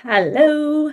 Hello,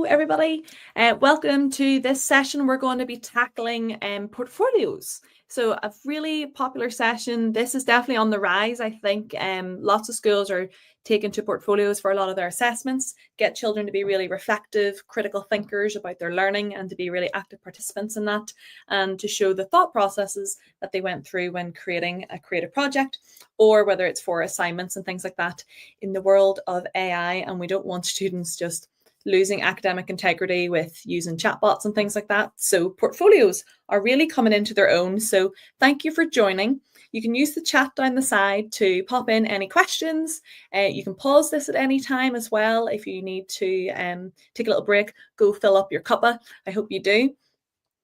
everybody. Welcome to this session. We're going to be tackling portfolios. So a really popular session. This is definitely on the rise. I think lots of schools are taking to portfolios for a lot of their assessments, get children to be really reflective, critical thinkers about their learning and to be really active participants in that, and to show the thought processes that they went through when creating a creative project, or whether it's for assignments and things like that in the world of AI. And we don't want students just losing academic integrity with using chatbots and things like that. So portfolios are really coming into their own. So thank you for joining. You can use the chat down the side to pop in any questions. You can pause this at any time as well if you need to take a little break, go fill up your cuppa. I hope you do.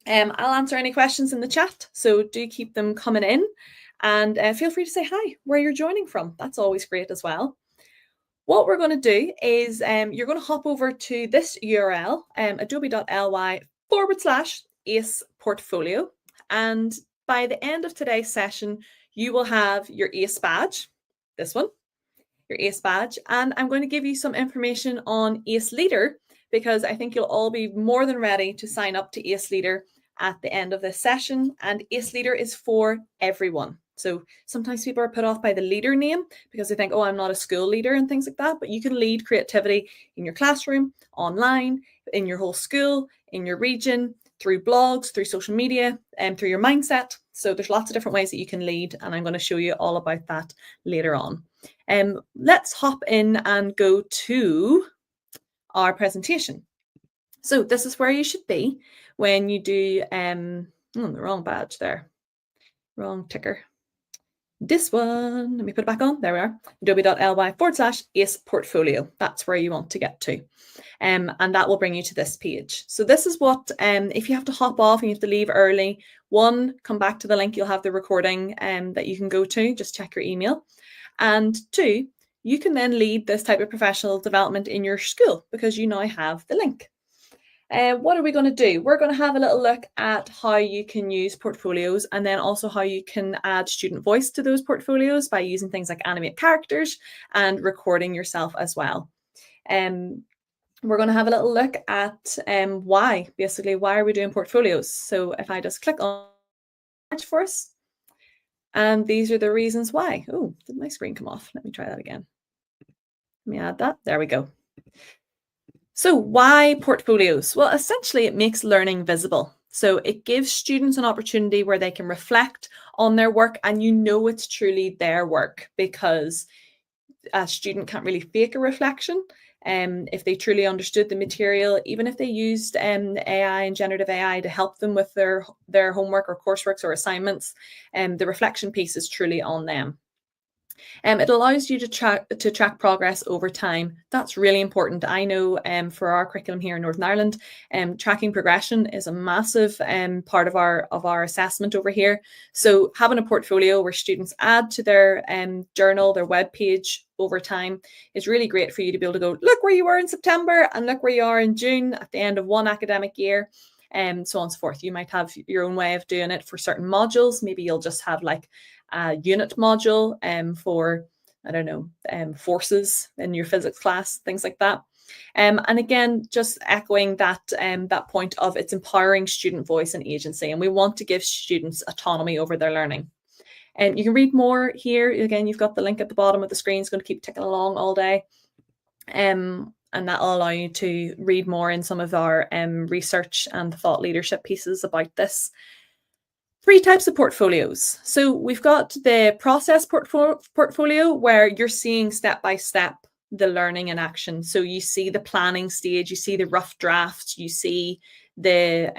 I'll answer any questions in the chat, so do keep them coming in. And feel free to say hi, where you're joining from. That's always great as well. What we're going to do is you're going to hop over to this URL, adobe.ly/ACE portfolio. And by the end of today's session, you will have your ACE badge, this one, your ACE badge. And I'm going to give you some information on ACE Leader, because I think you'll all be more than ready to sign up to ACE Leader at the end of this session. And ACE Leader is for everyone. So sometimes people are put off by the leader name because they think, oh, I'm not a school leader and things like that. But you can lead creativity in your classroom, online, in your whole school, in your region, through blogs, through social media, and through your mindset. So there's lots of different ways that you can lead, and I'm going to show you all about that later on. Let's hop in and go to our presentation. So this is where you should be when you do, the wrong badge there, wrong ticker. This one, let me put it back on. There we are. Adobe.ly/ACE portfolio. That's where you want to get to. And that will bring you to this page. So this is what, if you have to hop off and you have to leave early, one, come back to the link. You'll have the recording that you can go to. Just check your email. And two, you can then lead this type of professional development in your school because you now have the link. What are we going to do? We're going to have a little look at how you can use portfolios, and then also how you can add student voice to those portfolios by using things like animate characters and recording yourself as well. We're going to have a little look at why are we doing portfolios. So if I just click on for us, and these are the reasons why. Oh, did my screen come off? Let me try that again. Let me add that. There we go. So why portfolios? Well, essentially it makes learning visible. So it gives students an opportunity where they can reflect on their work, and you know it's truly their work, because a student can't really fake a reflection. If they truly understood the material, even if they used AI and generative AI to help them with their homework or coursework or assignments, the reflection piece is truly on them. It allows you to track progress over time. That's really important. I know for our curriculum here in Northern Ireland, tracking progression is a massive part of our assessment over here. So having a portfolio where students add to their journal, their web page over time is really great for you to be able to go, look where you were in September and look where you are in June at the end of one academic year. So on and so forth. You might have your own way of doing it for certain modules. Maybe you'll just have like a unit module for, I don't know, forces in your physics class, things like that. And again, just echoing that that point of it's empowering student voice and agency, and we want to give students autonomy over their learning. And you can read more here. Again, you've got the link at the bottom of the screen. It's going to keep ticking along all day. And that will allow you to read more in some of our research and thought leadership pieces about this. 3 types of portfolios. So we've got the process portfolio, where you're seeing step by step the learning in action. So you see the planning stage, you see the rough drafts, you see the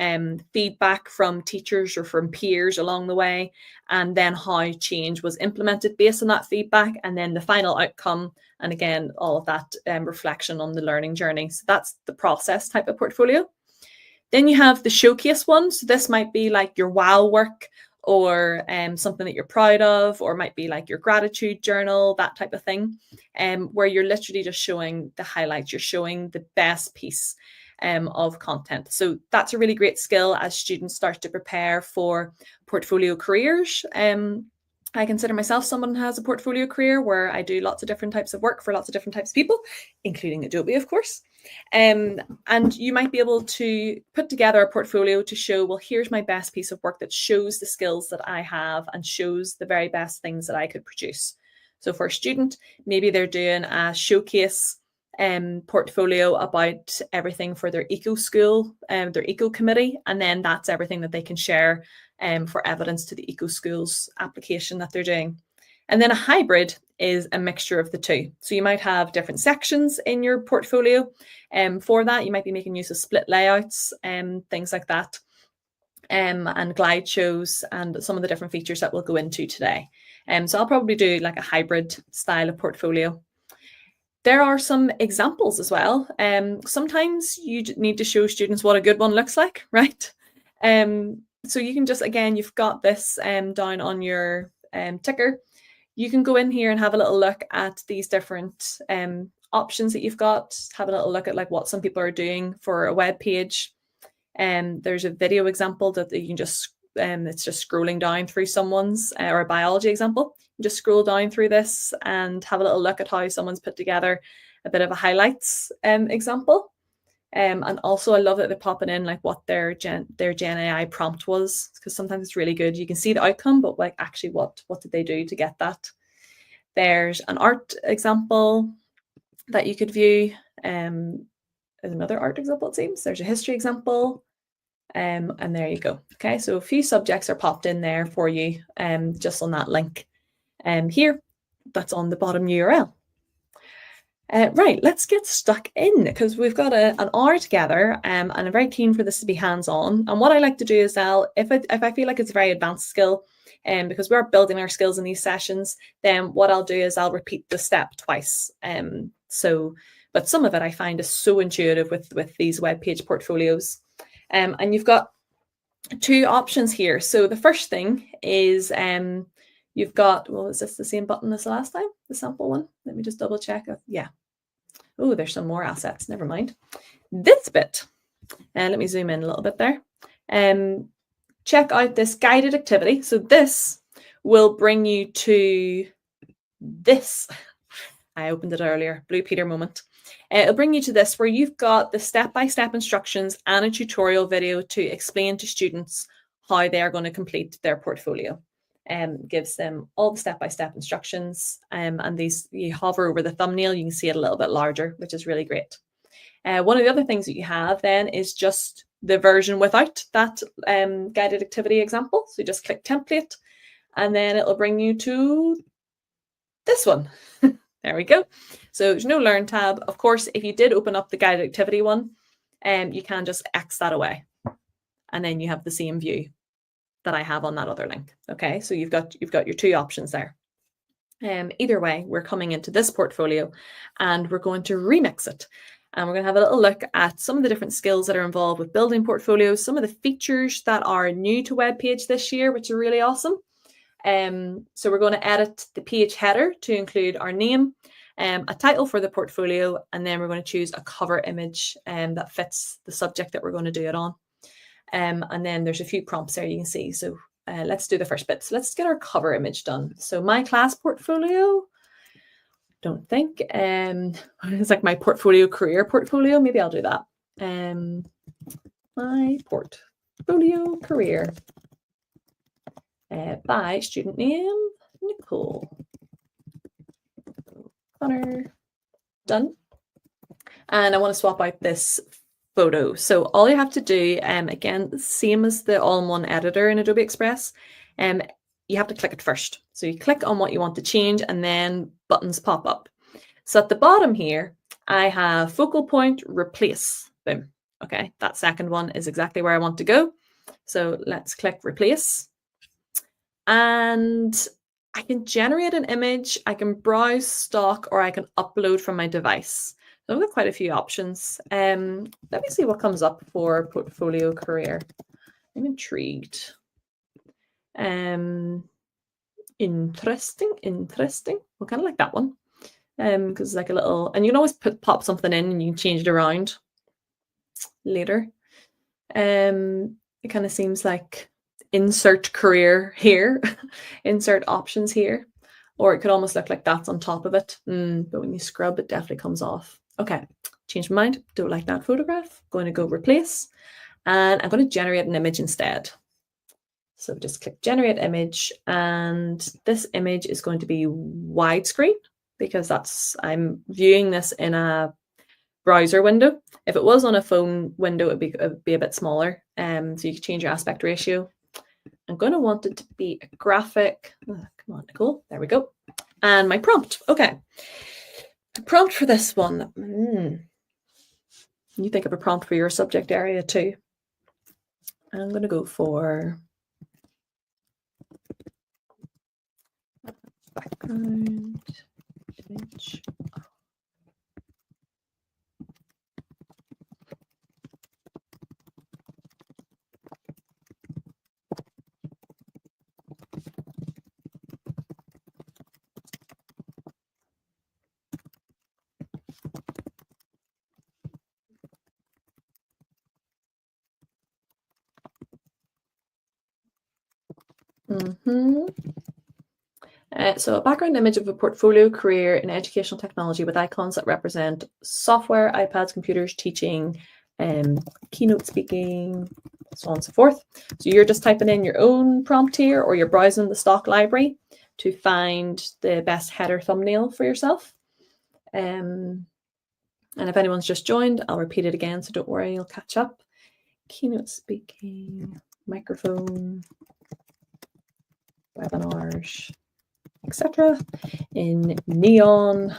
feedback from teachers or from peers along the way, and then how change was implemented based on that feedback, and then the final outcome, and again, all of that reflection on the learning journey. So that's the process type of portfolio. Then you have the showcase one. So this might be like your wow work, or something that you're proud of, or might be like your gratitude journal, that type of thing, where you're literally just showing the highlights, you're showing the best piece of content. So that's a really great skill as students start to prepare for portfolio careers. I consider myself someone who has a portfolio career where I do lots of different types of work for lots of different types of people, including Adobe, of course. And you might be able to put together a portfolio to show, well, here's my best piece of work that shows the skills that I have and shows the very best things that I could produce. So for a student, maybe they're doing a showcase portfolio about everything for their eco school, their eco committee, and then that's everything that they can share for evidence to the eco schools application that they're doing. And then a hybrid is a mixture of the two. So you might have different sections in your portfolio. For that, you might be making use of split layouts and things like that, and glide shows and some of the different features that we'll go into today. So I'll probably do like a hybrid style of portfolio. There are some examples as well. Sometimes you need to show students what a good one looks like, right? So you can just, again, you've got this down on your ticker. You can go in here and have a little look at these different options that you've got. Have a little look at like what some people are doing for a web page. There's a video example that you can just, it's just scrolling down through someone's, or a biology example. You just scroll down through this and have a little look at how someone's put together a bit of a highlights example. And also I love that they're popping in like what their Gen AI prompt was, because sometimes it's really good. You can see the outcome, but like actually what did they do to get that? There's an art example that you could view. There's another art example, it seems. There's a history example. And there you go. Okay, so a few subjects are popped in there for you just on that link here that's on the bottom URL. Right, let's get stuck in because we've got an hour together and I'm very keen for this to be hands-on. And what I like to do is if I feel like it's a very advanced skill, because we're building our skills in these sessions, then what I'll do is I'll repeat the step twice. But some of it I find is so intuitive with these web page portfolios. And you've got two options here. So the first thing is you've got, well, is this the same button as the last time? The sample one? Let me just double check. Yeah. Oh, there's some more assets. Never mind. This bit, let me zoom in a little bit there. Check out this guided activity. So this will bring you to this. I opened it earlier, Blue Peter moment. It'll bring you to this where you've got the step-by-step instructions and a tutorial video to explain to students how they are going to complete their portfolio. Gives them all the step-by-step instructions, and these, you hover over the thumbnail, you can see it a little bit larger, which is really great. One of the other things that you have then is just the version without that guided activity example. So you just click template and then it'll bring you to this one. There we go. So there's no learn tab. Of course, if you did open up the guided activity one, you can just X that away and then you have the same view that I have on that other link. Okay, so you've got your two options there. Either way, we're coming into this portfolio and we're going to remix it. And we're going to have a little look at some of the different skills that are involved with building portfolios, some of the features that are new to Webpage this year, which are really awesome. So we're going to edit the page header to include our name, a title for the portfolio, and then we're going to choose a cover image that fits the subject that we're going to do it on. And then there's a few prompts there you can see. So let's do the first bit. So let's get our cover image done. So my class portfolio, don't think, it's like my portfolio career portfolio. Maybe I'll do that. My portfolio career by student name Nicole Connor. Done. And I want to swap out this photo. So all you have to do, again, same as the all-in-one editor in Adobe Express, you have to click it first. So you click on what you want to change and then buttons pop up. So at the bottom here, I have focal point, replace. Boom. Okay, that second one is exactly where I want to go. So let's click replace. And I can generate an image, I can browse stock, or I can upload from my device. So I've got quite a few options. Let me see what comes up for portfolio career. I'm intrigued. Interesting. Well, kind of like that one. Because it's like a little, and you can always pop something in and you can change it around later. It kind of seems like insert career here, insert options here, or it could almost look like that's on top of it. But when you scrub, it definitely comes off. Okay, change my mind. Don't like that photograph. Going to go replace, and I'm going to generate an image instead. So just click generate image, and this image is going to be widescreen because I'm viewing this in a browser window. If it was on a phone window, it'd be a bit smaller. So you can change your aspect ratio. I'm going to want it to be a graphic. Oh, come on, Nicole. There we go. And my prompt. Okay. The prompt for this one. You think of a prompt for your subject area too. I'm going to go for background image. So a background image of a portfolio career in educational technology with icons that represent software, iPads, computers, teaching, keynote speaking, so on and so forth. So you're just typing in your own prompt here, or you're browsing the stock library to find the best header thumbnail for yourself. And if anyone's just joined, I'll repeat it again, so don't worry, you'll catch up. Keynote speaking, microphone, webinars, etc. in neon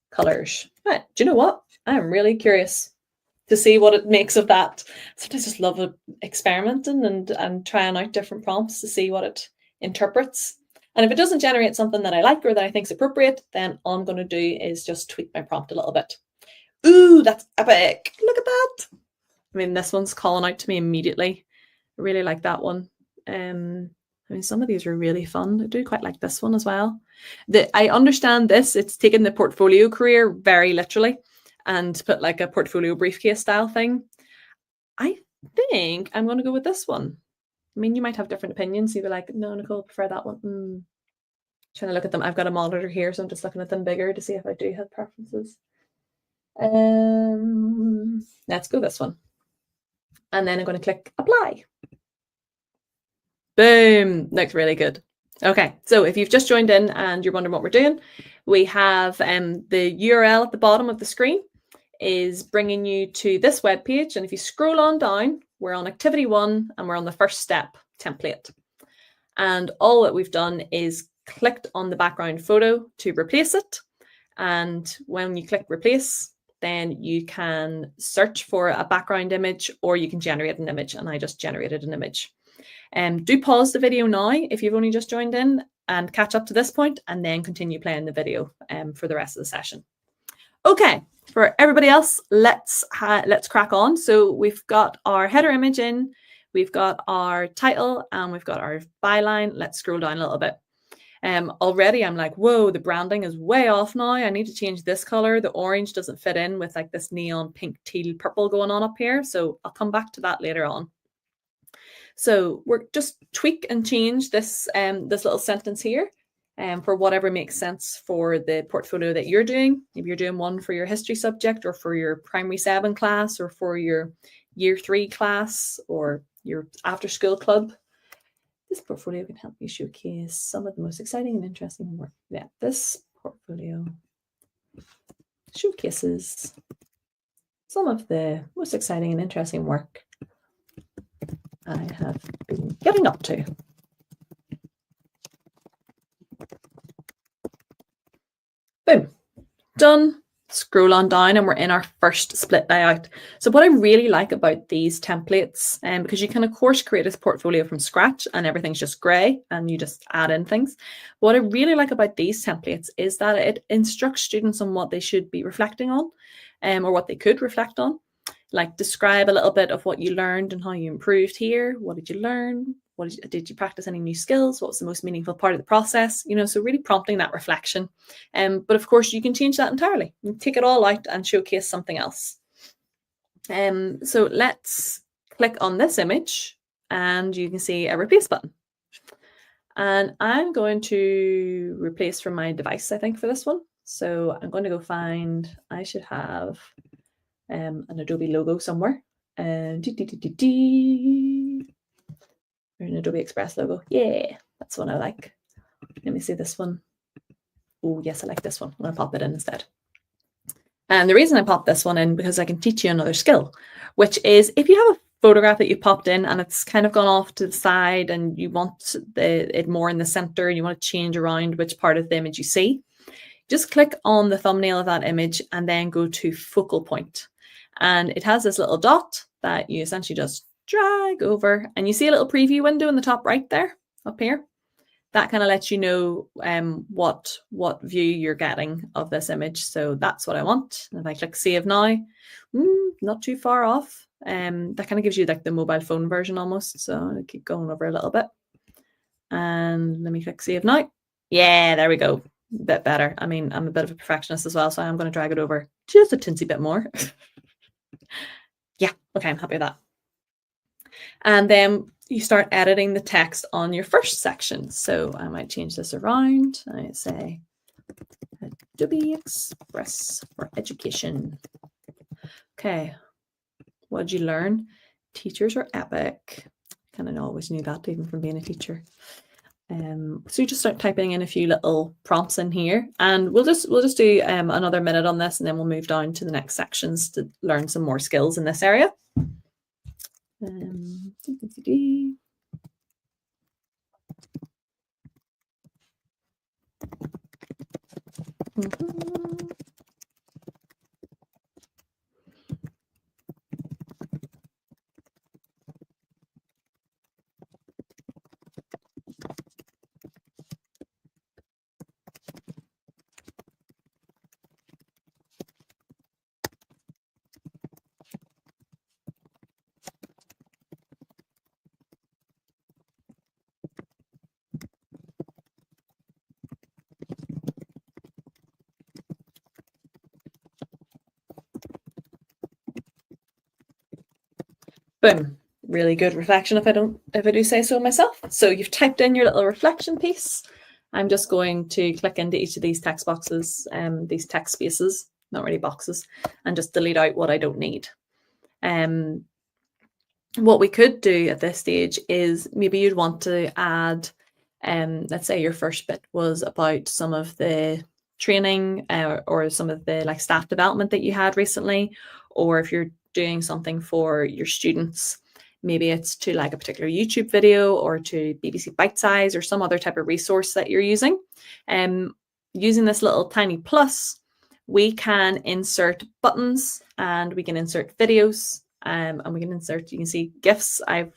colors. Right. Do you know what? I'm really curious to see what it makes of that. Sometimes I just love experimenting and trying out different prompts to see what it interprets. And if it doesn't generate something that I like or that I think is appropriate, then all I'm going to do is just tweak my prompt a little bit. Ooh, that's epic. Look at that. I mean, this one's calling out to me immediately. I really like that one. I mean, some of these are really fun. I do quite like this one as well. I understand this. It's taken the portfolio career very literally and put like a portfolio briefcase style thing. I think I'm going to go with this one. I mean, you might have different opinions. You'd be like, no, Nicole, I prefer that one. Trying to look at them. I've got a monitor here, so I'm just looking at them bigger to see if I do have preferences. Let's go this one. And then I'm going to click apply. Boom, looks really good. Okay, so if you've just joined in and you're wondering what we're doing, we have the URL at the bottom of the screen is bringing you to this web page. And if you scroll on down, we're on activity 1 and we're on the first step template. And all that we've done is clicked on the background photo to replace it. And when you click replace, then you can search for a background image or you can generate an image. And I just generated an image. Do pause the video now if you've only just joined in and catch up to this point and then continue playing the video for the rest of the session. Okay, for everybody else, let's crack on. So we've got our header image in, we've got our title, and we've got our byline. Let's scroll down a little bit. Already I'm like, whoa, the branding is way off now. I need to change this color. The orange doesn't fit in with like this neon pink, teal, purple going on up here. So I'll come back to that later on. So we're just tweak and change this this little sentence here for whatever makes sense for the portfolio that you're doing. Maybe you're doing one for your history subject or for your primary 7 class or for your year 3 class or your after school club. This portfolio can help you showcase some of the most exciting and interesting work. Yeah, this portfolio showcases some of the most exciting and interesting work I have been getting up to. Boom, done. Scroll on down and we're in our first split layout. So what I really like about these templates, because you can of course create a portfolio from scratch and everything's just grey and you just add in things. What I really like about these templates is that it instructs students on what they should be reflecting on or what they could reflect on. Like describe a little bit of what you learned and how you improved here. What did you learn? Did you practice any new skills? What was the most meaningful part of the process? You know, so really prompting that reflection. But of course, you can change that entirely. You take it all out and showcase something else. So let's click on this image and you can see a replace button. And I'm going to replace from my device, I think, for this one. So I'm going to go find, I should have an Adobe logo somewhere. And or an Adobe Express logo. Yeah, that's one I like. Let me see this one. Oh, yes, I like this one. I'm going to pop it in instead. And the reason I popped this one in because I can teach you another skill, which is if you have a photograph that you popped in and it's kind of gone off to the side and you want it more in the center and you want to change around which part of the image you see, just click on the thumbnail of that image and then go to focal point. And it has this little dot that you essentially just drag over, and you see a little preview window in the top right there, up here. That kind of lets you know what view you're getting of this image. So that's what I want. And if I click Save Now, not too far off. That kind of gives you like the mobile phone version almost. So I'll keep going over a little bit. And let me click Save Now. Yeah, there we go. A bit better. I mean, I'm a bit of a perfectionist as well, so I'm going to drag it over just a tinsy bit more. Yeah, okay, I'm happy with that. And then you start editing the text on your first section. So I might change this around. I say Adobe Express for education. Okay, what did you learn? Teachers are epic. Kind of always knew that even from being a teacher. So you just start typing in a few little prompts in here, and we'll just do another minute on this, and then we'll move down to the next sections to learn some more skills in this area. Boom. Really good reflection if I do say so myself. So you've typed in your little reflection piece. I'm just going to click into each of these text boxes, these text spaces, not really boxes, and just delete out what I don't need. What we could do at this stage is maybe you'd want to add, let's say your first bit was about some of the training or some of the like staff development that you had recently, or if you're doing something for your students, maybe it's to like a particular YouTube video or to BBC Bite Size or some other type of resource that you're using. Using this little tiny plus, we can insert buttons and we can insert videos, and we can insert, you can see GIFs I've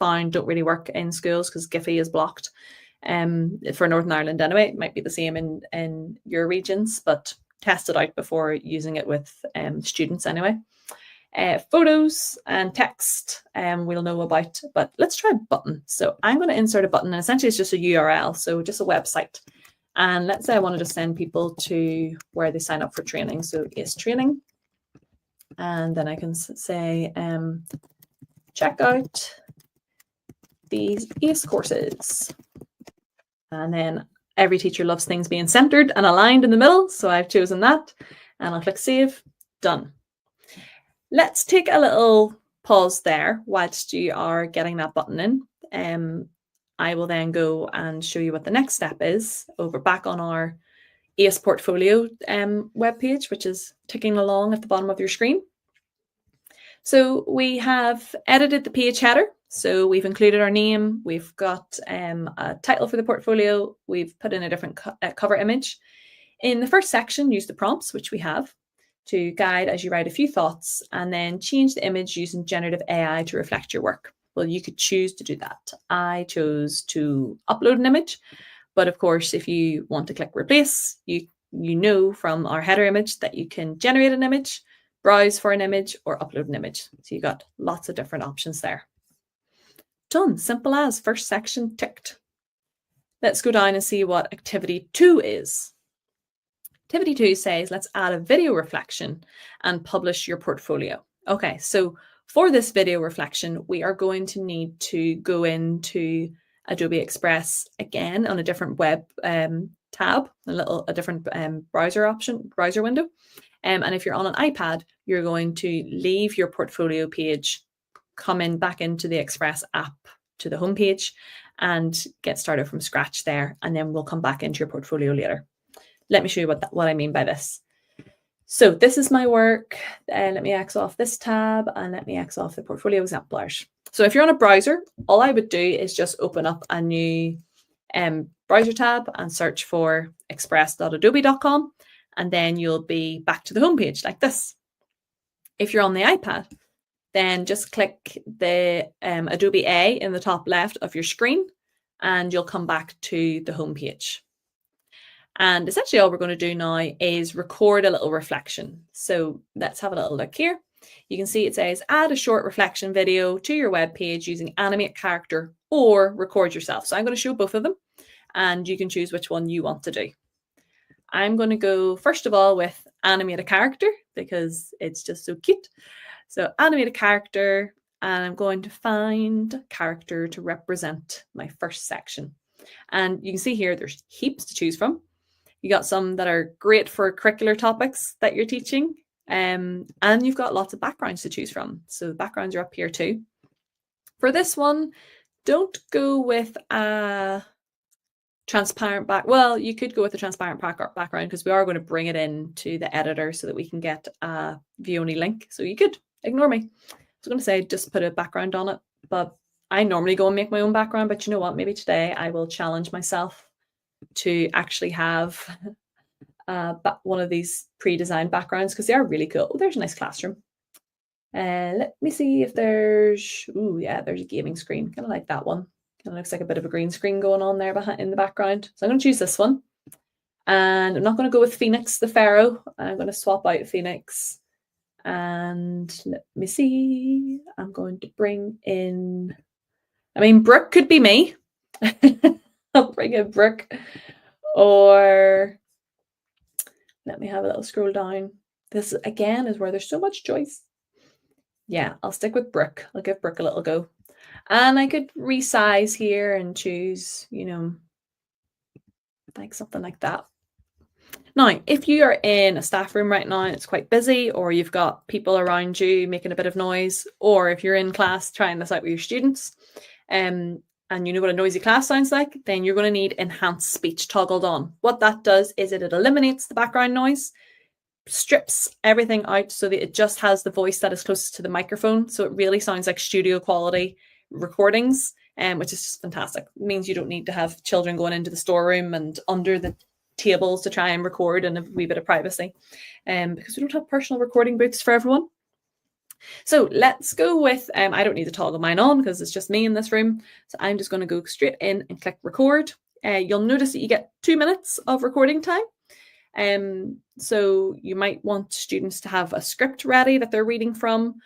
found don't really work in schools because Giphy is blocked. For Northern Ireland anyway, it might be the same in your regions, but test it out before using it with students anyway. Photos and text we'll know about, but let's try a button. So I'm going to insert a button, and essentially it's just a URL, so just a website. And let's say I wanted to send people to where they sign up for training. So ACE training. And then I can say, check out these ACE courses. And then every teacher loves things being centered and aligned in the middle. So I've chosen that, and I'll click save, done. Let's take a little pause there whilst you are getting that button in. I will then go and show you what the next step is over back on our ACE portfolio webpage, which is ticking along at the bottom of your screen. So we have edited the page header. So we've included our name, we've got a title for the portfolio, we've put in a different cover image. In the first section, use the prompts, which we have, to guide as you write a few thoughts, and then change the image using generative AI to reflect your work. Well, you could choose to do that. I chose to upload an image, but of course, if you want to click replace, you know from our header image that you can generate an image, browse for an image, or upload an image. So you got lots of different options there. Done, simple as, first section ticked. Let's go down and see what activity 2 is. Activity 2 says, let's add a video reflection and publish your portfolio. Okay, so For this video reflection, we are going to need to go into Adobe Express again on a different web tab, a different browser window. And if you're on an iPad, you're going to leave your portfolio page, come in back into the Express app to the home page and get started from scratch there. And then we'll come back into your portfolio later. Let me show you what I mean by this. So this is my work. Let me X off this tab and let me X off the portfolio exemplars. So if you're on a browser, all I would do is just open up a new browser tab and search for express.adobe.com, and then you'll be back to the home page like this. If you're on the iPad, then just click the Adobe A in the top left of your screen and you'll come back to the home page. And essentially all we're going to do now is record a little reflection. So let's have a little look here. You can see it says add a short reflection video to your web page using animate character or record yourself. So I'm going to show both of them and you can choose which one you want to do. I'm going to go first of all with animate a character because it's just so cute. So animate a character, and I'm going to find a character to represent my first section. And you can see here there's heaps to choose from. You got some that are great for curricular topics that you're teaching, and you've got lots of backgrounds to choose from. So the backgrounds are up here too. For this one, don't go with a transparent well, you could go with a transparent background because we are going to bring it into the editor so that we can get a view-only link. So you could ignore me. I was going to say just put a background on it, but I normally go and make my own background. But you know what? Maybe today I will challenge myself to actually have one of these pre-designed backgrounds because they are really cool. Oh, there's a nice classroom. Let me see if there's, there's a gaming screen. Kind of like that one. Kind of looks like a bit of a green screen going on there in the background. So I'm going to choose this one. And I'm not going to go with Phoenix the Pharaoh. I'm going to swap out Phoenix. And let me see. I'm going to bring in, Brooke could be me. I'll bring in Brooke. Or let me have a little scroll down. This again is where there's so much choice. Yeah, I'll stick with Brooke. I'll give Brooke a little go. And I could resize here and choose, like something like that. Now, if you are in a staff room right now and it's quite busy, or you've got people around you making a bit of noise, or if you're in class trying this out with your students, and you know what a noisy class sounds like, then you're going to need enhanced speech toggled on. What that does is it eliminates the background noise, strips everything out so that it just has the voice that is closest to the microphone. So it really sounds like studio quality recordings, which is just fantastic. It means you don't need to have children going into the storeroom and under the tables to try and record in a wee bit of privacy, because we don't have personal recording booths for everyone. So let's go with, I don't need to toggle mine on because it's just me in this room. So I'm just going to go straight in and click record. You'll notice that you get 2 minutes of recording time. So you might want students to have a script ready that they're reading from,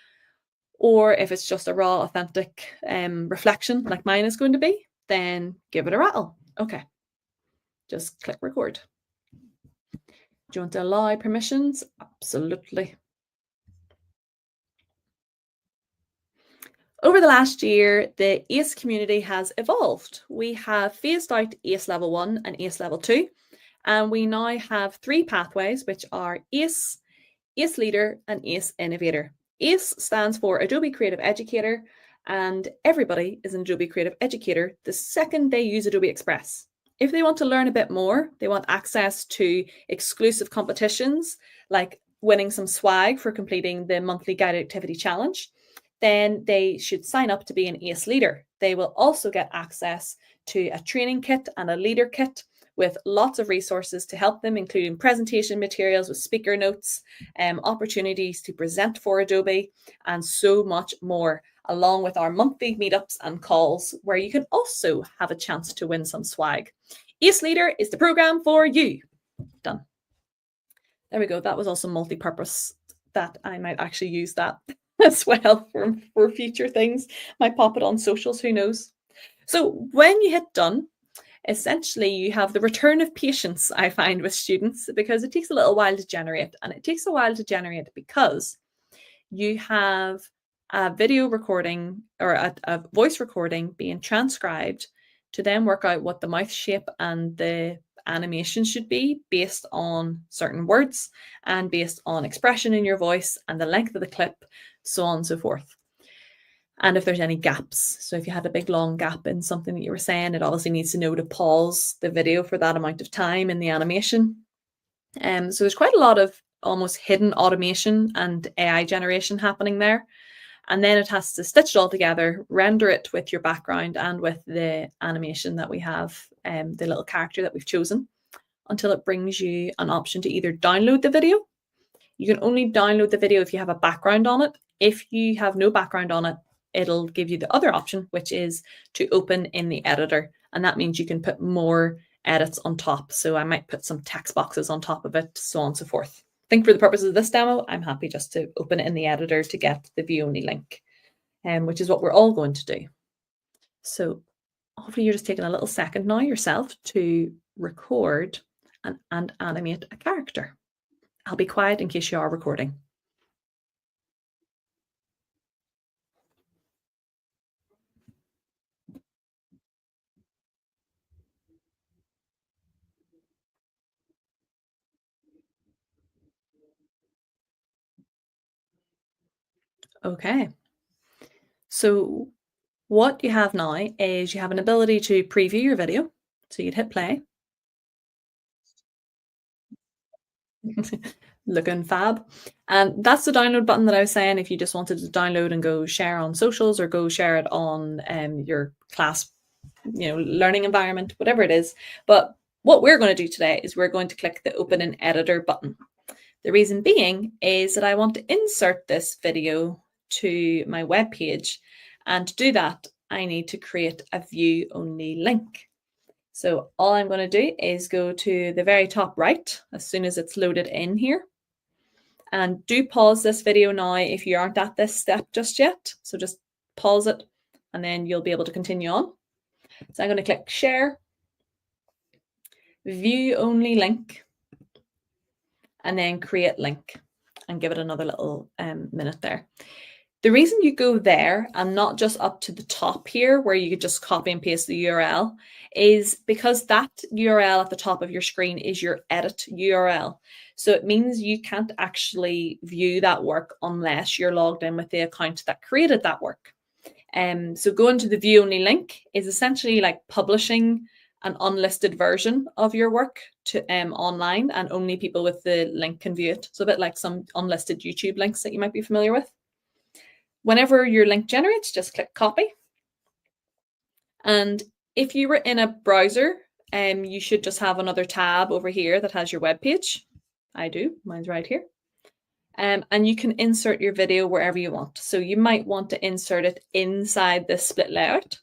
or if it's just a raw, authentic reflection like mine is going to be, then give it a rattle. Okay, just click record. Do you want to allow permissions? Absolutely. Over the last year, the ACE community has evolved. We have phased out ACE Level 1 and ACE Level 2, and we now have 3 pathways, which are ACE, ACE Leader, and ACE Innovator. ACE stands for Adobe Creative Educator, and everybody is an Adobe Creative Educator the second they use Adobe Express. If they want to learn a bit more, they want access to exclusive competitions, like winning some swag for completing the monthly guided activity challenge, then they should sign up to be an ACE Leader. They will also get access to a training kit and a leader kit with lots of resources to help them, including presentation materials with speaker notes, opportunities to present for Adobe, and so much more, along with our monthly meetups and calls where you can also have a chance to win some swag. ACE Leader is the program for you. Done. There we go. That was also multi-purpose, that I might actually use that as well for future things. Might pop it on socials, who knows. So when you hit done, essentially you have the return of patience, I find, with students, because it takes a little while to generate, and it takes a while to generate because you have a video recording or a voice recording being transcribed to then work out what the mouth shape and the animation should be based on certain words and based on expression in your voice and the length of the clip, so on and so forth. And if there's any gaps. So if you had a big long gap in something that you were saying, it obviously needs to know to pause the video for that amount of time in the animation. So there's quite a lot of almost hidden automation and AI generation happening there. And then it has to stitch it all together, render it with your background and with the animation that we have, the little character that we've chosen, until it brings you an option to either download the video. You can only download the video if you have a background on it. If you have no background on it, it'll give you the other option, which is to open in the editor. And that means you can put more edits on top. So I might put some text boxes on top of it, so on and so forth. I think for the purpose of this demo, I'm happy just to open it in the editor to get the view only link, which is what we're all going to do. So hopefully you're just taking a little second now yourself to record and animate a character. I'll be quiet in case you are recording. Okay. So what you have now is you have an ability to preview your video. So you'd hit play. Looking fab. And that's the download button that I was saying if you just wanted to download and go share on socials or go share it on your class, learning environment, whatever it is. But what we're going to do today is we're going to click the open in editor button. The reason being is that I want to insert this video to my web page, and to do that, I need to create a view only link. So all I'm going to do is go to the very top right as soon as it's loaded in here. And do pause this video now if you aren't at this step just yet. So just pause it and then you'll be able to continue on. So I'm going to click share, view only link, and then create link and give it another little minute there. The reason you go there and not just up to the top here where you could just copy and paste the URL is because that URL at the top of your screen is your edit URL. So it means you can't actually view that work unless you're logged in with the account that created that work. So going to the view only link is essentially like publishing an unlisted version of your work to online, and only people with the link can view it. So a bit like some unlisted YouTube links that you might be familiar with. Whenever your link generates, just click copy. And if you were in a browser, you should just have another tab over here that has your web page. I do, mine's right here. And you can insert your video wherever you want. So you might want to insert it inside this split layout.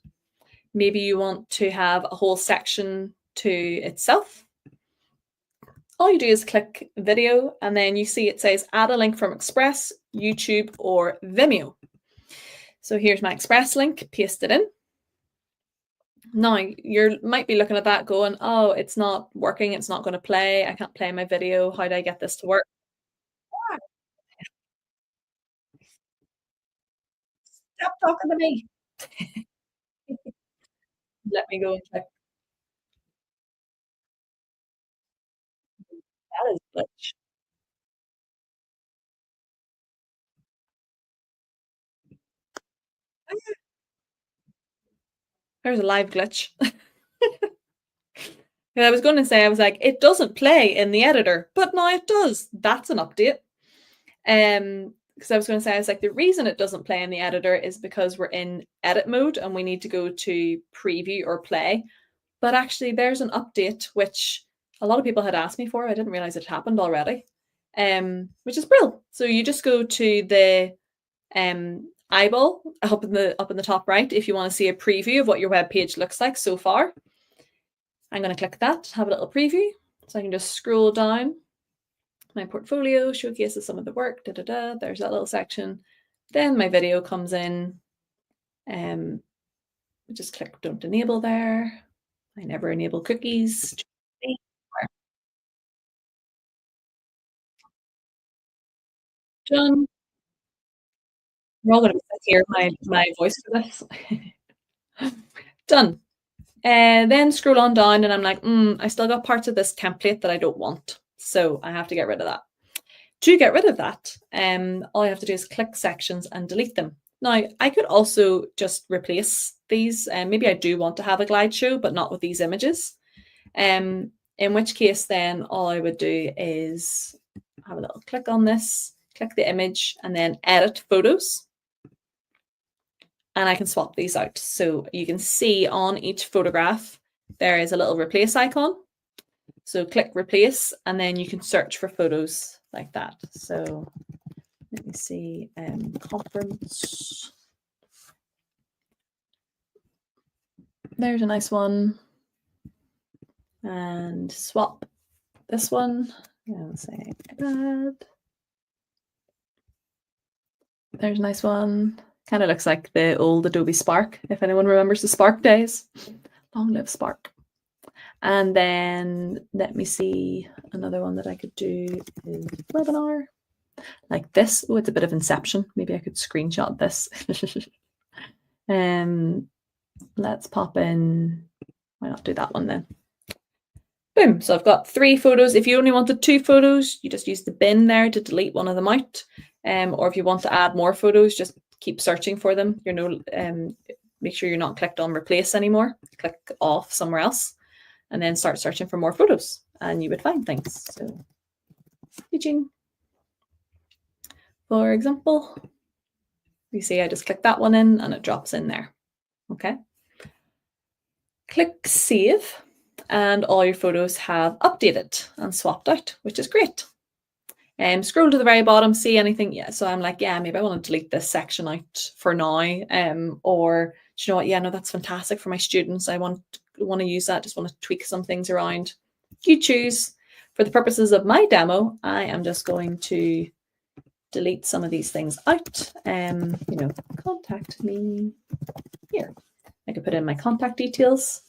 Maybe you want to have a whole section to itself. All you do is click video, and then you see it says add a link from Express, YouTube, or Vimeo. So here's my Express link, paste it in. Now, you might be looking at that going, oh, it's not working, it's not going to play, I can't play my video, how do I get this to work? Stop talking to me. Let me go and check. That is a glitch. There's a live glitch. And I was going to say, I was like, it doesn't play in the editor, but now it does. That's an update. Because I was going to say, I was like, the reason it doesn't play in the editor is because we're in edit mode and we need to go to preview or play. But actually, there's an update which a lot of people had asked me for. I didn't realize it happened already, which is brilliant. So you just go to the eyeball up in the top right if you want to see a preview of what your web page looks like so far. I'm going to click that, have a little preview. So I can just scroll down. My portfolio showcases some of the work. There's that little section. Then my video comes in. Just click don't enable there. I never enable cookies. Done. We're all going to be hear my voice for this. Done. Then scroll on down and I'm like, I still got parts of this template that I don't want. So I have to get rid of that. To get rid of that, all I have to do is click sections and delete them. Now, I could also just replace these. Maybe I do want to have a glide show, but not with these images. In which case, then all I would do is have a little click on this, click the image, and then edit photos. And I can swap these out. So you can see on each photograph, there is a little replace icon. So click replace, and then you can search for photos like that. So let me see, conference. There's a nice one. And swap this one. And say add. There's a nice one. Kind of looks like the old Adobe Spark, if anyone remembers the Spark days. Long live Spark. And then let me see, another one that I could do is webinar. Like this. Oh, it's a bit of Inception. Maybe I could screenshot this. Let's pop in. Why not do that one then? Boom. So I've got 3 photos. If you only wanted 2 photos, you just use the bin there to delete one of them out. Or if you want to add more photos, just keep searching for them. Make sure you're not clicked on replace anymore. Click off somewhere else, and then start searching for more photos, and you would find things. So, teaching. For example, you see I just click that one in and it drops in there. Okay. Click save and all your photos have updated and swapped out, which is great. Scroll to the very bottom, see anything? Yeah, so I'm like, yeah, maybe I want to delete this section out for now. Or do you know what? Yeah, no, that's fantastic for my students. I want to use that, just want to tweak some things around. You choose. For the purposes of my demo, I am just going to delete some of these things out. Contact me here. I could put in my contact details.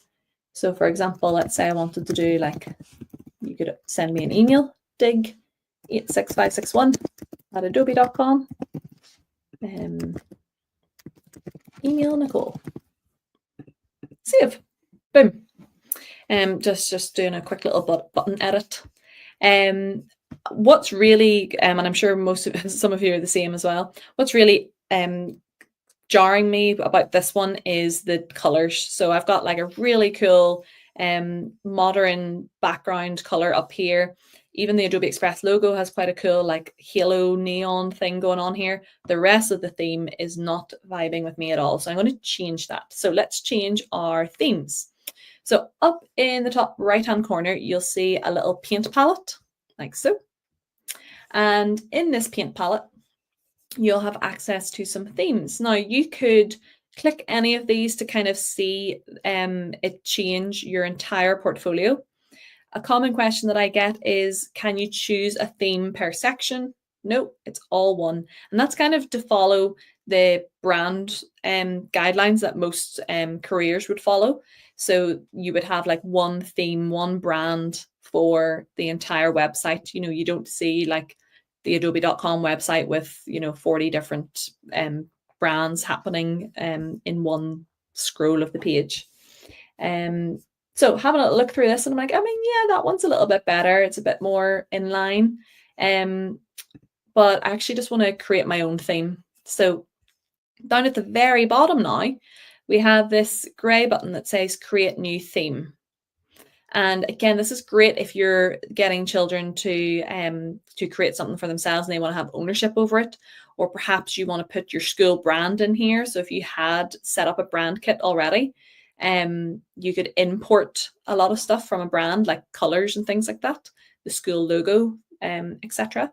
So for example, let's say I wanted to do you could send me an email, dig86561@adobe.com. Email Nicole. Save. Boom. Just doing a quick little button edit. What's really, and I'm sure some of you are the same as well, what's really jarring me about this one is the colors. So I've got like a really cool modern background color up here. Even the Adobe Express logo has quite a cool like halo neon thing going on here. The rest of the theme is not vibing with me at all. So I'm going to change that. So let's change our themes. So up in the top right-hand corner, you'll see a little paint palette like so. And in this paint palette, you'll have access to some themes. Now you could click any of these to kind of see it change your entire portfolio. A common question that I get is, can you choose a theme per section? No, it's all one. And that's kind of to follow the brand guidelines that most careers would follow. So you would have like one theme, one brand for the entire website. You don't see like the adobe.com website with 40 different brands happening in one scroll of the page. So having a look through this, and I'm like, yeah, that one's a little bit better. It's a bit more in line. But I actually just want to create my own theme. So down at the very bottom now, we have this gray button that says create new theme. And again, this is great if you're getting children to create something for themselves and they want to have ownership over it, or perhaps you want to put your school brand in here. So if you had set up a brand kit already, you could import a lot of stuff from a brand, like colors and things like that, the school logo, etc.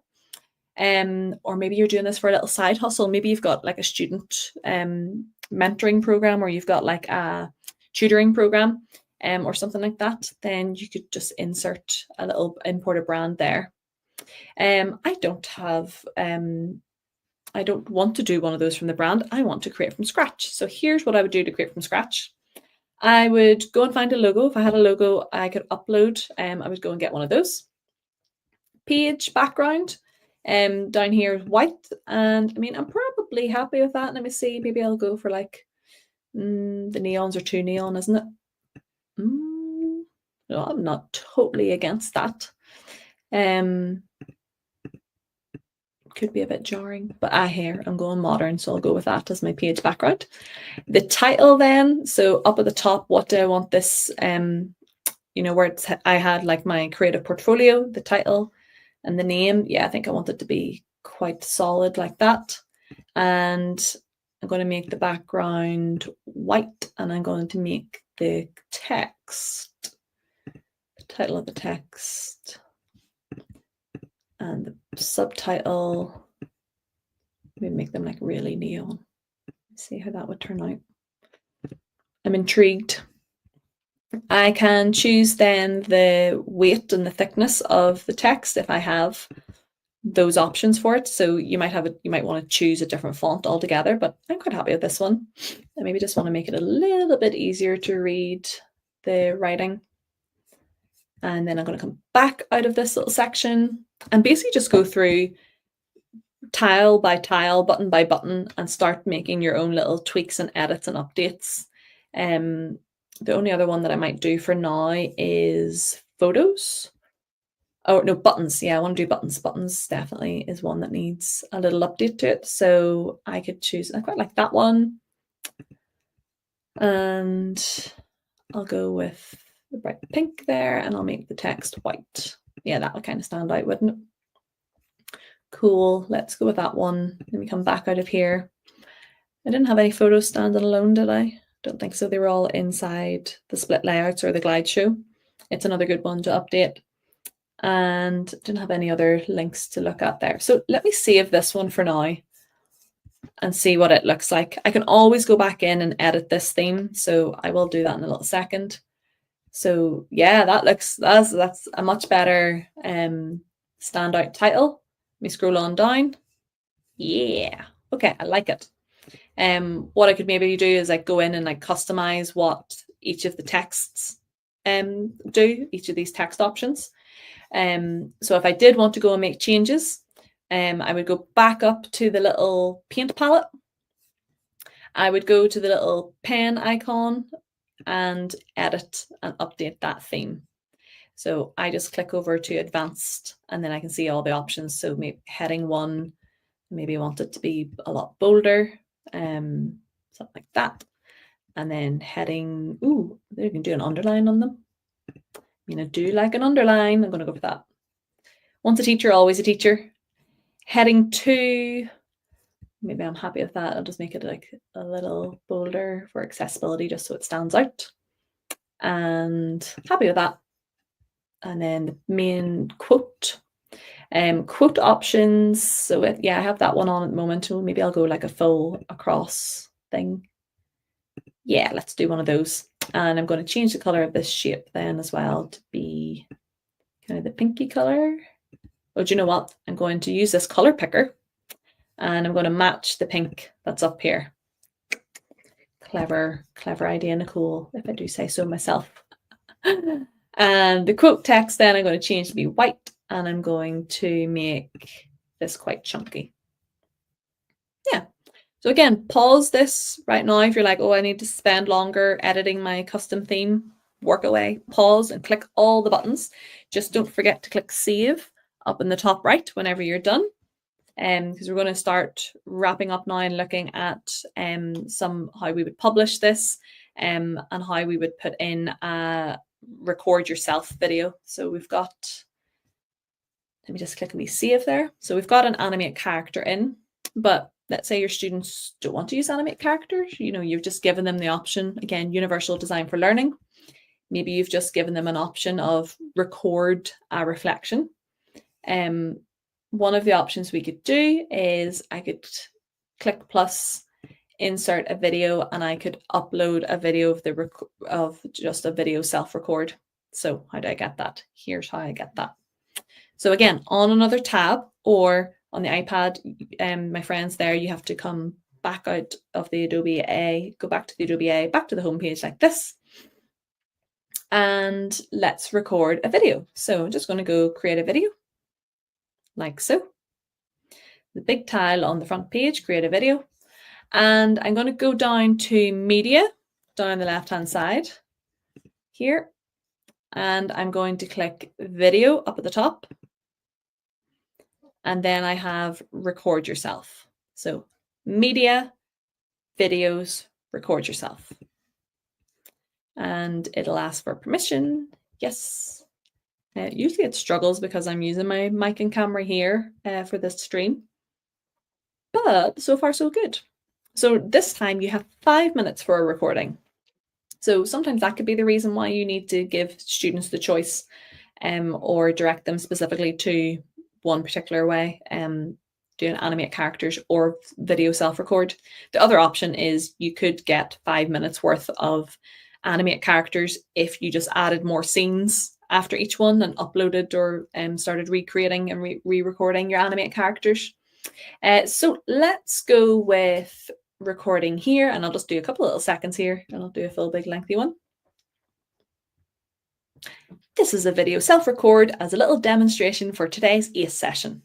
Or maybe you're doing this for a little side hustle. Maybe you've got like a student mentoring program, or you've got like a tutoring program. Or something like that, then you could just insert a little imported brand there. I don't want to do one of those from the brand. I want to create from scratch. So here's what I would do to create from scratch. I would go and find a logo. If I had a logo I could upload, I would go and get one of those. Page background down here is white, and I'm totally happy with that. Let me see, maybe I'll go for like, the neons are too neon, isn't it? No, I'm not totally against that. Could be a bit jarring, but here I'm going modern, so I'll go with that as my page background. The title then, so up at the top, what do I want this, where I had like my creative portfolio, the title and the name. Yeah, I think I want it to be quite solid like that. And I'm going to make the background white, and I'm going to make the text, the title of the text, and the subtitle, maybe make them like really neon. Let's see how that would turn out. I'm intrigued. I can choose then the weight and the thickness of the text if I have those options for it. So you might want to choose a different font altogether, but I'm quite happy with this one. I maybe just want to make it a little bit easier to read the writing. And then I'm going to come back out of this little section and basically just go through tile by tile, button by button, and start making your own little tweaks and edits and updates. The only other one that I might do for now is photos. Oh, no, buttons. Yeah, I want to do buttons. Buttons definitely is one that needs a little update to it. So I could choose, I quite like that one. And I'll go with the bright pink there, and I'll make the text white. Yeah, that would kind of stand out, wouldn't it? Cool, let's go with that one. Let me come back out of here. I didn't have any photos standing alone, did I? Don't think so. They were all inside the split layouts or the glide show. It's another good one to update. And didn't have any other links to look at there. So let me save this one for now and see what it looks like. I can always go back in and edit this theme, so I will do that in a little second. So yeah, that's a much better standout title. Let me scroll on down. Yeah, okay, I like it. What I could maybe do is like go in and like customize what each of the texts do, each of these text options. So if I did want to go and make changes, I would go back up to the little paint palette. I would go to the little pen icon and edit and update that theme. So I just click over to advanced, and then I can see all the options. So maybe heading 1, maybe I want it to be a lot bolder, something like that. And then heading, you can do an underline on them. I mean, I do like an underline. I'm going to go for that. Once a teacher, always a teacher. Heading 2, maybe I'm happy with that. I'll just make it like a little bolder for accessibility, just so it stands out. And happy with that. And then the main quote. Quote options. So I have that one on at the moment. So maybe I'll go like a full across thing. Yeah, let's do one of those. And I'm going to change the color of this shape then as well to be kind of the pinky color. Oh, do you know what? I'm going to use this color picker, and I'm going to match the pink that's up here. Clever idea, Nicole, if I do say so myself. And the quote text then I'm going to change to be white, and I'm going to make this quite chunky. Yeah. So again, pause this right now if you're like, oh, I need to spend longer editing my custom theme. Work away, pause and click all the buttons. Just don't forget to click save up in the top right whenever you're done. Because we're going to start wrapping up now and looking at how we would publish this and how we would put in a record yourself video. So we've got, let me just click and we save there. So we've got an animate character in, but let's say your students don't want to use animate characters. You've just given them the option, again, universal design for learning. Maybe you've just given them an option of record a reflection. One of the options we could do is I could click plus, insert a video, and I could upload a video of just a video self-record. So how do I get that? Here's how I get that. So again, on another tab or on the iPad, my friends there, you have to come back out of the Adobe A, go back to the Adobe A, back to the home page like this. And let's record a video. So I'm just going to go create a video like so. the big tile on the front page, create a video. And I'm going to go down to media, down the left-hand side here. And I'm going to click video up at the top. And then I have record yourself. So media, videos, record yourself. And it'll ask for permission. Yes. Usually it struggles because I'm using my mic and camera here for this stream. But so far so good. So this time you have 5 minutes for a recording. So sometimes that could be the reason why you need to give students the choice or direct them specifically to one particular way, doing animate characters or video self-record. The other option is you could get 5 minutes worth of animate characters if you just added more scenes after each one and uploaded or started recreating and re-recording your animate characters. So let's go with recording here, and I'll just do a couple of little seconds here and I'll do a full big lengthy one. This is a video self-record as a little demonstration for today's ACE session.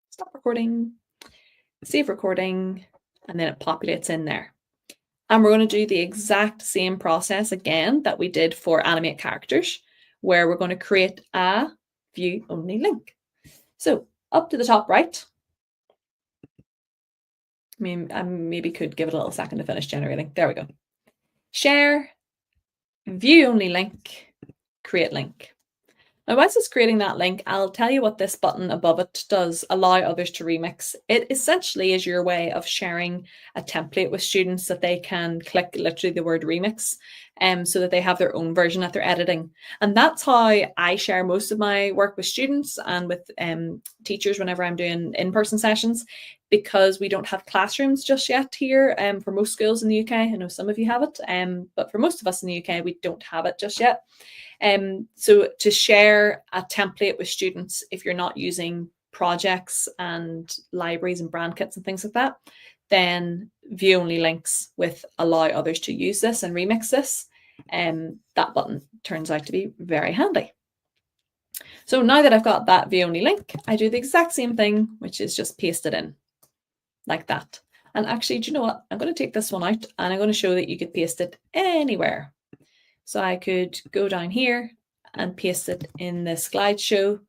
Stop recording, save recording, and then it populates in there. And we're going to do the exact same process again that we did for animate characters, where we're going to create a view only link. So up to the top right, I maybe could give it a little second to finish generating. There we go. Share, view only link, create link. Now, once it's creating that link, I'll tell you what this button above it does: allow others to remix. It essentially is your way of sharing a template with students that they can click literally the word remix, so that they have their own version that they're editing. And that's how I share most of my work with students and with teachers whenever I'm doing in-person sessions, because we don't have classrooms just yet here for most schools in the UK. I know some of you have it, but for most of us in the UK, we don't have it just yet. So to share a template with students, if you're not using projects and libraries and brand kits and things like that, then view only links with allow others to use this and remix this. That button turns out to be very handy. So now that I've got that view only link, I do the exact same thing, which is just paste it in like that. And actually, do you know what? I'm going to take this one out and I'm going to show that you could paste it anywhere. So I could go down here and paste it in this slideshow.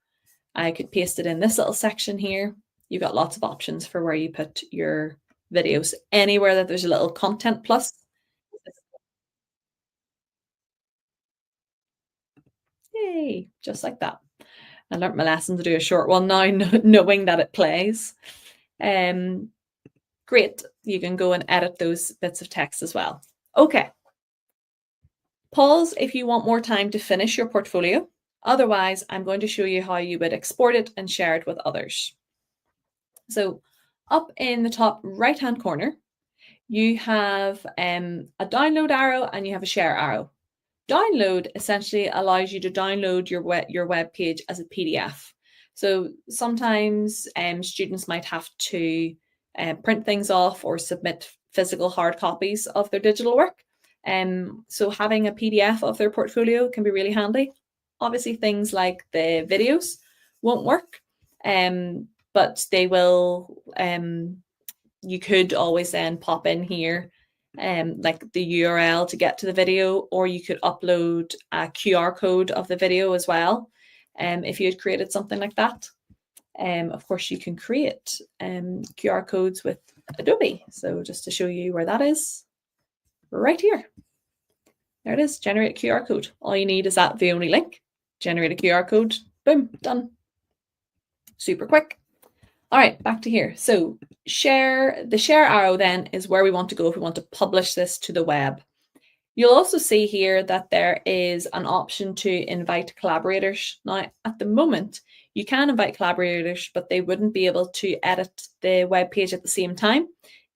I could paste it in this little section here. You've got lots of options for where you put your videos. Anywhere that there's a little content plus. Yay, just like that. I learned my lesson to do a short one now, knowing that it plays. Great, you can go and edit those bits of text as well. Okay. Pause if you want more time to finish your portfolio. Otherwise, I'm going to show you how you would export it and share it with others. So up in the top right-hand corner, you have a download arrow and you have a share arrow. Download essentially allows you to download your web page as a PDF. So sometimes students might have to print things off or submit physical hard copies of their digital work. So having a PDF of their portfolio can be really handy. Obviously, things like the videos won't work, but they will. You could always then pop in here, like the URL to get to the video, or you could upload a QR code of the video as well. If you had created something like that, of course you can create QR codes with Adobe. So just to show you where that is. Right here. There it is, generate QR code. All you need is that view only link, generate a QR code, boom, done. Super quick. All right, back to here. So the share arrow then is where we want to go if we want to publish this to the web. You'll also see here that there is an option to invite collaborators. Now, at the moment, you can invite collaborators, but they wouldn't be able to edit the web page at the same time.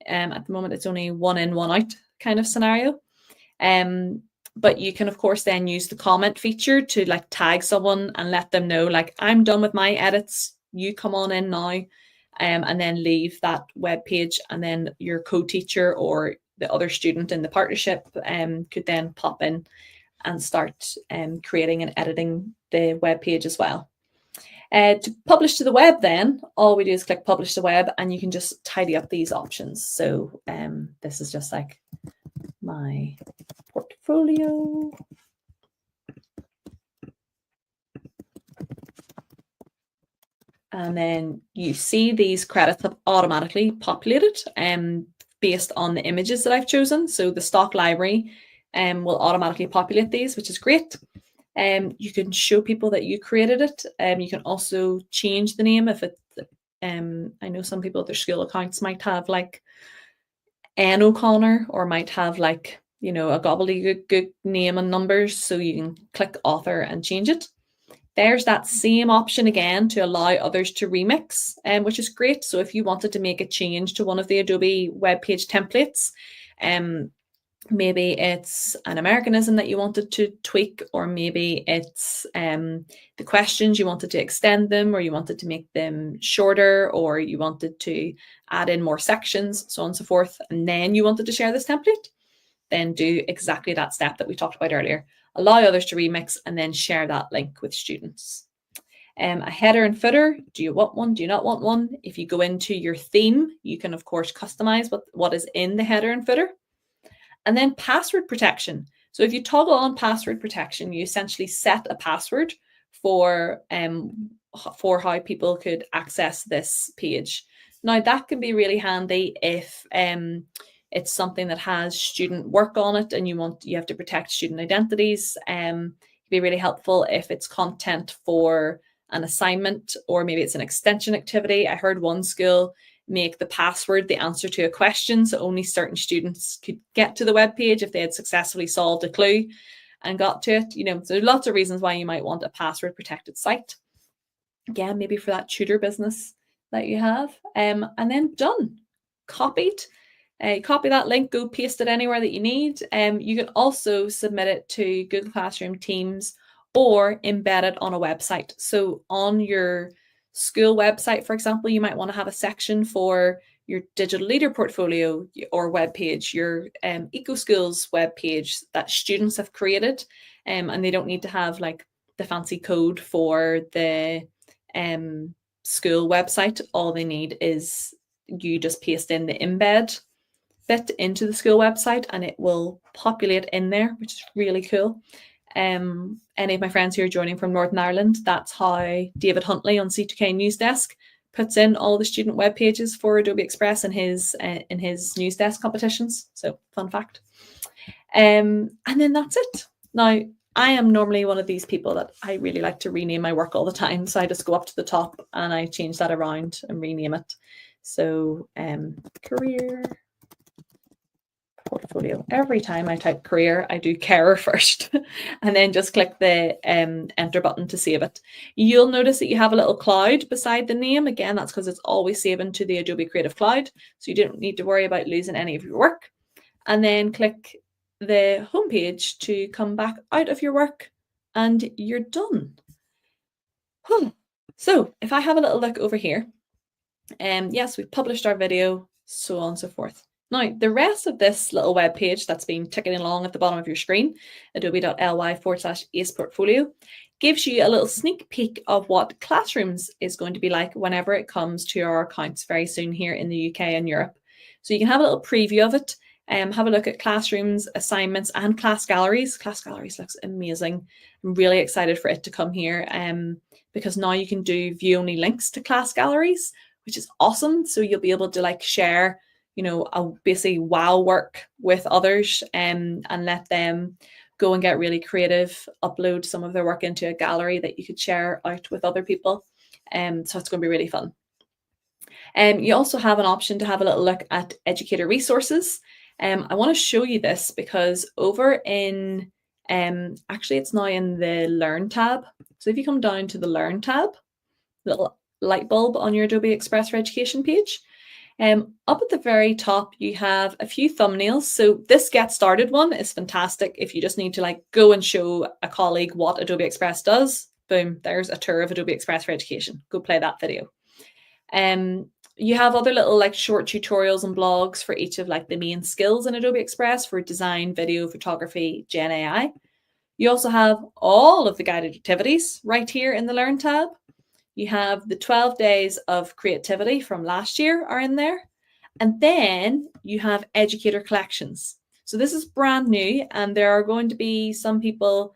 At the moment, it's only one in, one out kind of scenario. But you can, of course, then use the comment feature to like tag someone and let them know, like, I'm done with my edits. You come on in now, and then leave that web page, and then your co-teacher or the other student in the partnership could then pop in and start creating and editing the web page as well. To publish to the web then, all we do is click publish to web and you can just tidy up these options. So this is just like my portfolio. And then you see these credits have automatically populated based on the images that I've chosen. So the stock library will automatically populate these, which is great. You can show people that you created it. You can also change the name if it. I know some people, their school accounts might have like N O'Connor or might have like, you know, a gobbledygook name and numbers. So you can click author and change it. There's that same option again to allow others to remix, which is great. So if you wanted to make a change to one of the Adobe webpage templates, maybe it's an Americanism that you wanted to tweak, or maybe it's the questions, you wanted to extend them, or you wanted to make them shorter, or you wanted to add in more sections, so on and so forth, and then you wanted to share this template, then do exactly that step that we talked about earlier. Allow others to remix and then share that link with students. A header and footer, do you want one? Do you not want one? If you go into your theme, you can of course customize what is in the header and footer. And then password protection. So if you toggle on password protection, you essentially set a password for how people could access this page. Now that can be really handy if it's something that has student work on it and you have to protect student identities. It'd be really helpful if it's content for an assignment, or maybe it's an extension activity. I heard one school make the password the answer to a question, so only certain students could get to the web page if they had successfully solved a clue and got to it. You know, so there's lots of reasons why you might want a password protected site. Again, maybe for that tutor business that you have. And then done, copied. Copy that link, go paste it anywhere that you need. You can also submit it to Google Classroom, Teams, or embed it on a website. So on your school website, for example, you might want to have a section for your digital leader portfolio or web page, your EcoSchools web page that students have created, and they don't need to have like the fancy code for the school website. All they need is you just paste in the embed bit into the school website and it will populate in there, which is really cool. Any of my friends who are joining from Northern Ireland, that's how David Huntley on C2K News Desk puts in all the student web pages for Adobe Express in his News Desk competitions. So fun fact. And then that's it. Now, I am normally one of these people that I really like to rename my work all the time. So I just go up to the top and I change that around and rename it. So career portfolio. Every time I type career, I do carer first and then just click the enter button to save it. You'll notice that you have a little cloud beside the name. Again, that's because it's always saving to the Adobe Creative Cloud. So you don't need to worry about losing any of your work. And then click the home page to come back out of your work and you're done. So if I have a little look over here, yes, we've published our video, so on and so forth. Now, the rest of this little web page that's been ticking along at the bottom of your screen, adobe.ly/ace portfolio, gives you a little sneak peek of what Classrooms is going to be like whenever it comes to our accounts very soon here in the UK and Europe. So you can have a little preview of it, have a look at Classrooms, assignments, and class galleries. Class galleries looks amazing. I'm really excited for it to come here because now you can do view-only links to class galleries, which is awesome. So you'll be able to like share, you know, a basically wow work with others and let them go and get really creative, upload some of their work into a gallery that you could share out with other people. So it's going to be really fun. You also have an option to have a little look at educator resources. I want to show you this because over in, actually it's now in the Learn tab. So if you come down to the Learn tab, little light bulb on your Adobe Express for Education page, up at the very top, you have a few thumbnails. So this Get Started one is fantastic. If you just need to like go and show a colleague what Adobe Express does, boom, there's a tour of Adobe Express for Education. Go play that video. You have other little like short tutorials and blogs for each of like the main skills in Adobe Express for design, video, photography, Gen AI. You also have all of the guided activities right here in the Learn tab. You have the 12 days of creativity from last year are in there. And then you have educator collections. So this is brand new, and there are going to be some people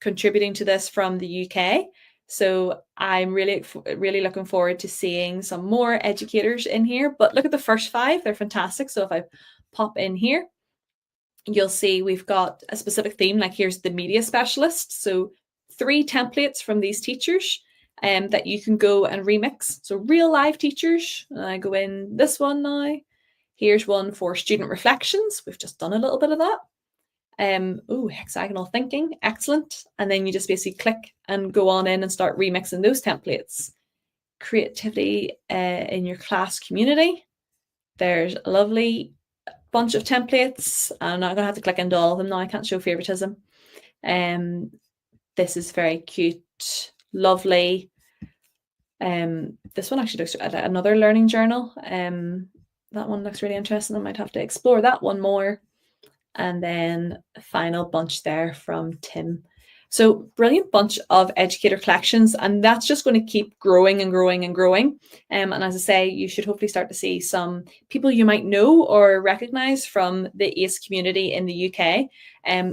contributing to this from the UK. So I'm really looking forward to seeing some more educators in here. But look at the first 5, they're fantastic. So if I pop in here, you'll see we've got a specific theme, like here's the media specialist. So 3 templates from these teachers that you can go and remix. So real live teachers, and I go in this one now. Here's one for student reflections. We've just done a little bit of that. Hexagonal thinking, excellent. And then you just basically click and go on in and start remixing those templates. Creativity in your class community. There's a lovely bunch of templates. I'm not going to have to click into all of them now. I can't show favoritism. This is very cute, lovely. This one actually looks like another learning journal. That one looks really interesting. I might have to explore that one more. And then a final bunch there from Tim. So brilliant bunch of educator collections, and that's just going to keep growing and growing and growing. And as I say, you should hopefully start to see some people you might know or recognize from the ACE community in the UK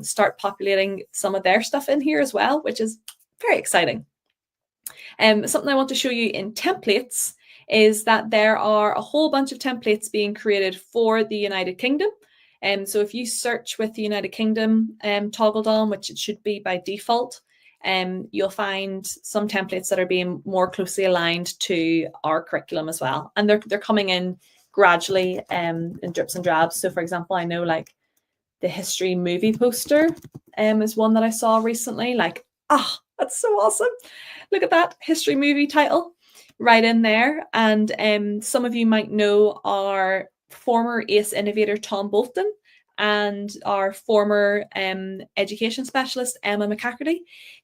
start populating some of their stuff in here as well, which is very exciting. Something I want to show you in templates is that there are a whole bunch of templates being created for the United Kingdom. So if you search with the United Kingdom toggled on, which it should be by default, you'll find some templates that are being more closely aligned to our curriculum as well. And they're coming in gradually in drips and drabs. So for example, I know like the history movie poster is one that I saw recently. Like, that's so awesome. Look at that history movie title right in there. And some of you might know our former ACE innovator Tom Bolton and our former education specialist Emma McCafferty.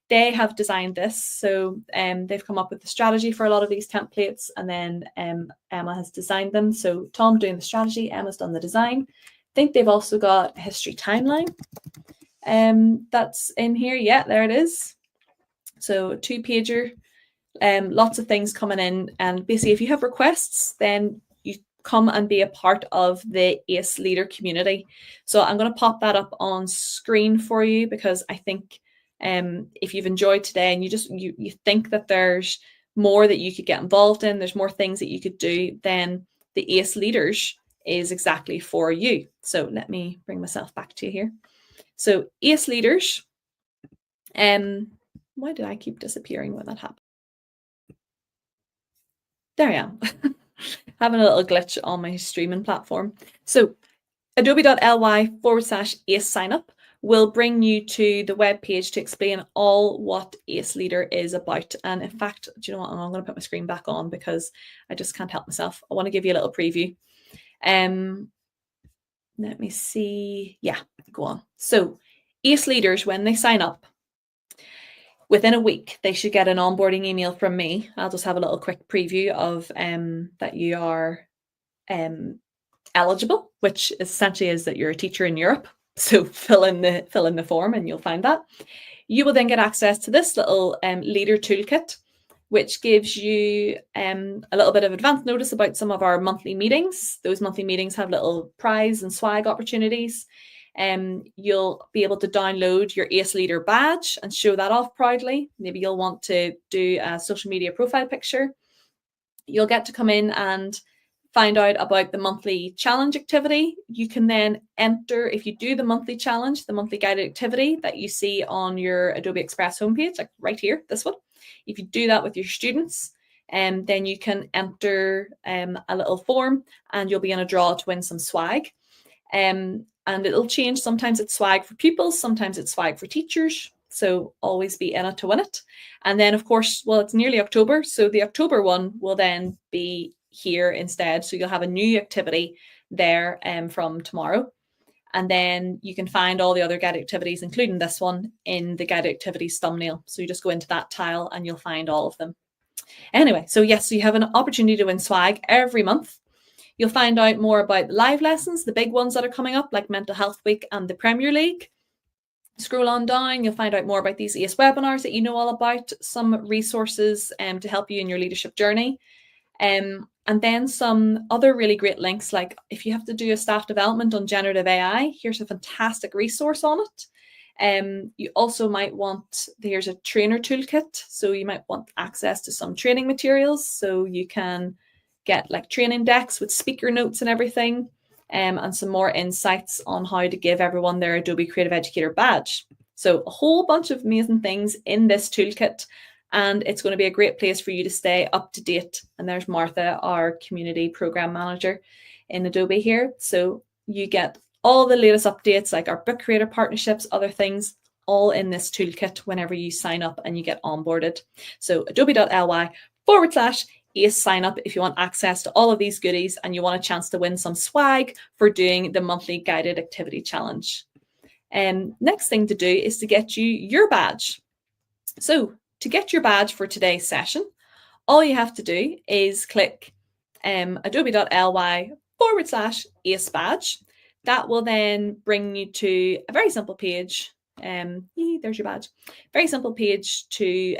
They have designed this. So they've come up with the strategy for a lot of these templates, and then Emma has designed them. So Tom doing the strategy, Emma's done the design. I think they've also got a history timeline that's in here. Yeah, there it is. So 2-pager, lots of things coming in. And basically, if you have requests, then you come and be a part of the ACE leader community. So I'm going to pop that up on screen for you, because I think if you've enjoyed today and you think that there's more that you could get involved in, there's more things that you could do, then the ACE leaders is exactly for you. So let me bring myself back to you here. So ACE leaders, why did I keep disappearing when that happened? There I am. Having a little glitch on my streaming platform. So adobe.ly/ACE signup will bring you to the web page to explain all what ACE Leader is about. And in fact, do you know what? I'm going to put my screen back on because I just can't help myself. I want to give you a little preview. Let me see. Yeah, go on. So ACE leaders, when they sign up, within a week, they should get an onboarding email from me. I'll just have a little quick preview of that you are eligible, which essentially is that you're a teacher in Europe. So fill in the form and you'll find that. You will then get access to this little leader toolkit, which gives you a little bit of advance notice about some of our monthly meetings. Those monthly meetings have little prize and swag opportunities. You'll be able to download your ACE Leader badge and show that off proudly. Maybe you'll want to do a social media profile picture. You'll get to come in and find out about the monthly challenge activity. You can then enter, if you do the monthly challenge, the monthly guided activity that you see on your Adobe Express homepage, like right here, this one. If you do that with your students, then you can enter a little form and you'll be in a draw to win some swag. And it'll change. Sometimes it's swag for pupils, sometimes it's swag for teachers. So always be in it to win it. And then, of course, well, it's nearly October. So the October one will then be here instead. So you'll have a new activity there from tomorrow. And then you can find all the other guided activities, including this one, in the guided activities thumbnail. So you just go into that tile and you'll find all of them. Anyway, so yes, so you have an opportunity to win swag every month. You'll find out more about the live lessons, the big ones that are coming up, like Mental Health Week and the Premier League. Scroll on down, you'll find out more about these ACE webinars that you know all about, some resources to help you in your leadership journey. And then some other really great links, like if you have to do a staff development on generative AI, here's a fantastic resource on it. You also might want, here's a trainer toolkit. So you might want access to some training materials. So you can get like training decks with speaker notes and everything, and some more insights on how to give everyone their Adobe Creative Educator badge. So a whole bunch of amazing things in this toolkit, and it's going to be a great place for you to stay up to date. And there's Martha, our community program manager in Adobe here. So you get all the latest updates, like our book creator partnerships, other things, all in this toolkit whenever you sign up and you get onboarded. So adobe.ly/ACE sign up if you want access to all of these goodies and you want a chance to win some swag for doing the monthly guided activity challenge. Next thing to do is to get you your badge. So to get your badge for today's session, all you have to do is click adobe.ly/ACE badge. That will then bring you to a very simple page. There's your badge. Very simple page to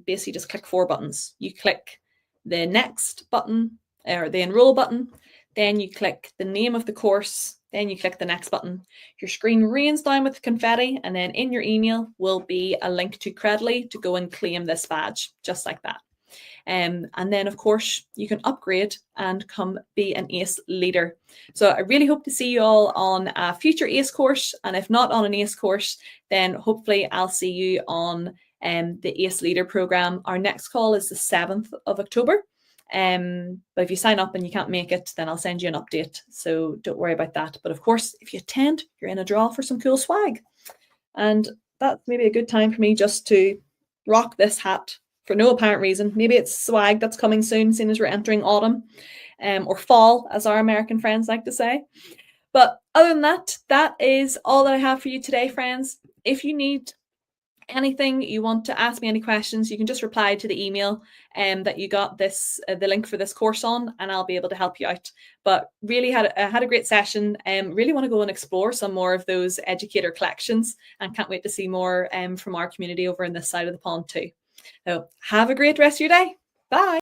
basically just click 4 buttons. You click the next button or the enroll button, then you click the name of the course, then you click the next button. Your screen rains down with confetti, and then in your email will be a link to Credly to go and claim this badge, just like that. And then, of course, you can upgrade and come be an ACE leader. So I really hope to see you all on a future ACE course. And if not on an ACE course, then hopefully I'll see you on the ACE Leader program. Our next call is the 7th of October. But if you sign up and you can't make it, then I'll send you an update. So don't worry about that. But of course, if you attend, you're in a draw for some cool swag. And that's maybe a good time for me just to rock this hat for no apparent reason. Maybe it's swag that's coming soon, seeing as we're entering autumn, or fall, as our American friends like to say. But other than that, that is all that I have for you today, friends. If you need anything, you want to ask me any questions, you can just reply to the email that you got this the link for this course on, and I'll be able to help you out. But really had a great session. Really want to go and explore some more of those educator collections, and can't wait to see more from our community over on this side of the pond too. So have a great rest of your day. Bye.